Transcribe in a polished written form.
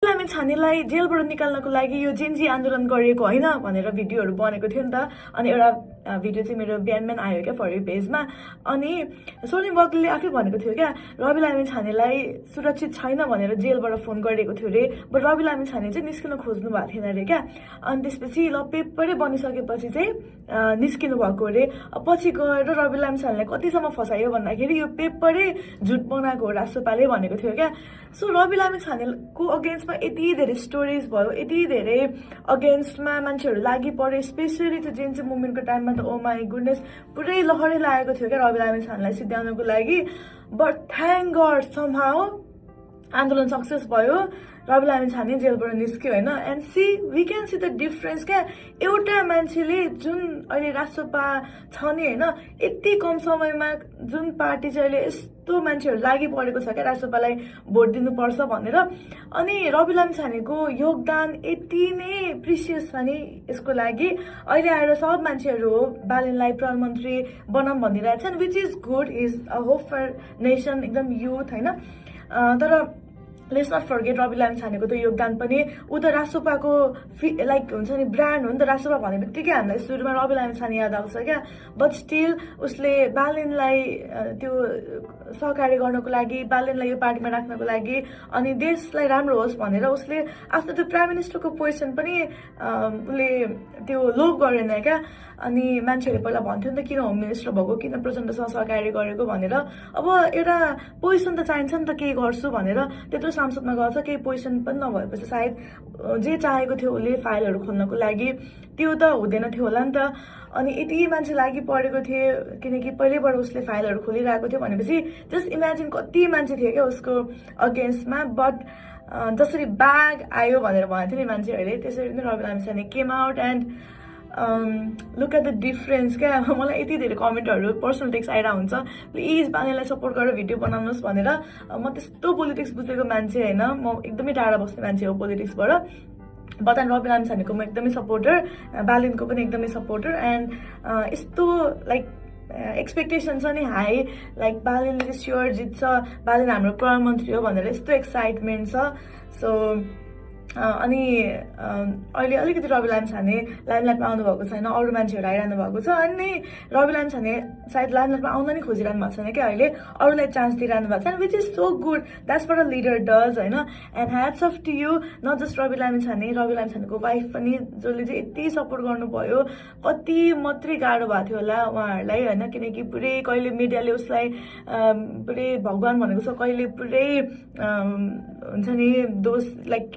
लामी छानेलाई जेलबाट निकाल्नको लागि यो जेन्जी आन्दोलन गरिएको होइन भनेर भिडियोहरू बनेको थियो नि त। अनि एउटा भिडियो चाहिँ मेरो बिहान आयो क्या फर यू पेजमा। अनि सोनिम वाग्लेले आफै भनेको थियो क्या रवि लामी छानेलाई सुरक्षित छैन भनेर जेलबाट फोन गरिएको थियो अरे, बट रवि लामी छाने चाहिँ निस्किन खोज्नु भएको थिएन अरे क्या। अनि त्यसपछि ल पेपरै बनिसकेपछि चाहिँ निस्किनु भएको अरे। पछि गएर रवि लामी छानेलाई कतिसम्म फसायो भन्दाखेरि यो पेपरै झुट बनाएको हो रासोपाले भनेको थियो क्या। सो रवि लामी छानेको अगेन्स्टमा यति धेरै स्टोरिज भयो, यति धेरै अगेन्स्टमा मान्छेहरू लागि पऱ्यो, स्पेसली त्यो जेन्जी मुभमेन्टको टाइममा त ओ माई गुडनेस पुरै लहरै लागेको थियो क्या रवि लामी छानेलाई सिद्ध्याउनको लागि। बट थ्याङ्क गड समहाउ आन्दोलन सक्सेस भयो, रवि लामी छाने जेलबाट निस्क्यो होइन। And see we can see the difference क्या। एउटा मान्छेले जुन अहिले रासोपा छ नि होइन, यति कम समयमा जुन पार्टी चाहिँ अहिले यस्तो मान्छेहरू लागि परेको छ क्या रासोपालाई भोट दिनुपर्छ भनेर। अनि रवि लामी छानेको योगदान यति नै प्रिसियस छ नि यसको लागि। अहिले आएर सब मान्छेहरू हो बालनलाई प्रधानमन्त्री बनाऊँ भनिरहेको छन्, which is good, is a hope for nation, एकदम युथ होइन। तर लेट्स नट फर्गेट रवि लामी छानेको त योगदान पनि ऊ त रासोपाको लाइक हुन्छ नि ब्रान्ड हो नि त। रासोपा भने बित्तिकै हामीलाई सुरुमा रवि लामी छाने याद आउँछ क्या। बट स्टिल उसले बालनलाई त्यो सहकार्य गर्नको लागि, बालनलाई यो पार्टीमा राख्नको लागि अनि देशलाई राम्रो होस् भनेर उसले आफ्नो त्यो प्राइम मिनिस्टरको पोजिसन पनि उसले त्यो लोभ गरेन क्या। अनि मान्छेहरूले पहिला भन्थ्यो नि त किन होम मिनिस्टर भएको, किन प्रचण्डसँग सहकार्य गरेको भनेर। अब एउटा पोजिसन त चाहिन्छ नि त केही गर्छु भनेर, त्यत्रो सांसदमा गर्छ केही पोजिसन पनि नभएपछि सायद जे चाहेको थियो उसले फाइलहरू खोल्नको लागि त्यो त हुँदैन थियो होला नि त। अनि यति मान्छे लागि परेको थिए किनकि पहिल्यैबाट उसले फाइलहरू खोलिरहेको थियो भनेपछि जस्ट इमेजिन कति मान्छे थियो क्या उसको अगेन्स्टमा। बट जसरी ब्याग आयो भनेर भनेको थियो नि मान्छेहरूले, त्यसरी नै Rabi Lamichhane came out and look at the difference क्या। मलाई यति धेरै कमेन्टहरू पर्सनल टेक्स्ट आइरहेको हुन्छ, प्लिज बालनलाई सपोर्ट गरेर भिडियो बनाउनुहोस् भनेर। म त्यस्तो पोलिटिक्स बुझेको मान्छे होइन, म एकदमै टाढा बस्ने मान्छे हो पोलिटिक्सबाट। बट रवि लामी छानेको म एकदमै सपोर्टर, बालनको पनि एकदमै सपोर्टर। एन्ड यस्तो लाइक एक्सपेक्टेसन छ नि हाई, लाइक बालनले चाहिँ स्योर जित्छ, बालन हाम्रो प्रधानमन्त्री हो भनेर यस्तो एक्साइटमेन्ट छ। सो अनि अहिले अलिकति रवि लामी छाने लाइमलाइटमा आउनु भएको छैन, अरू मान्छेहरू आइरहनु भएको छ। अनि रवि लामी छाने सायद लाइमलाइटमा आउन नै खोजिरहनु भएको छैन क्या अहिले, अरूलाई चान्स दिइरहनु भएको छ, which is so good, that's what a leader does होइन। And hats off to you, not just Ravi Lamichhane, Ravi लामी छानेको वाइफ पनि जसले चाहिँ यति सपोर्ट गर्नुभयो। कति मात्रै गाह्रो भएको थियो होला उहाँहरूलाई होइन, किनकि पुरै कहिले मिडियाले उसलाई पुरै भगवान् भनेको छ, कहिले पुरै हुन्छ नि दोष लाइक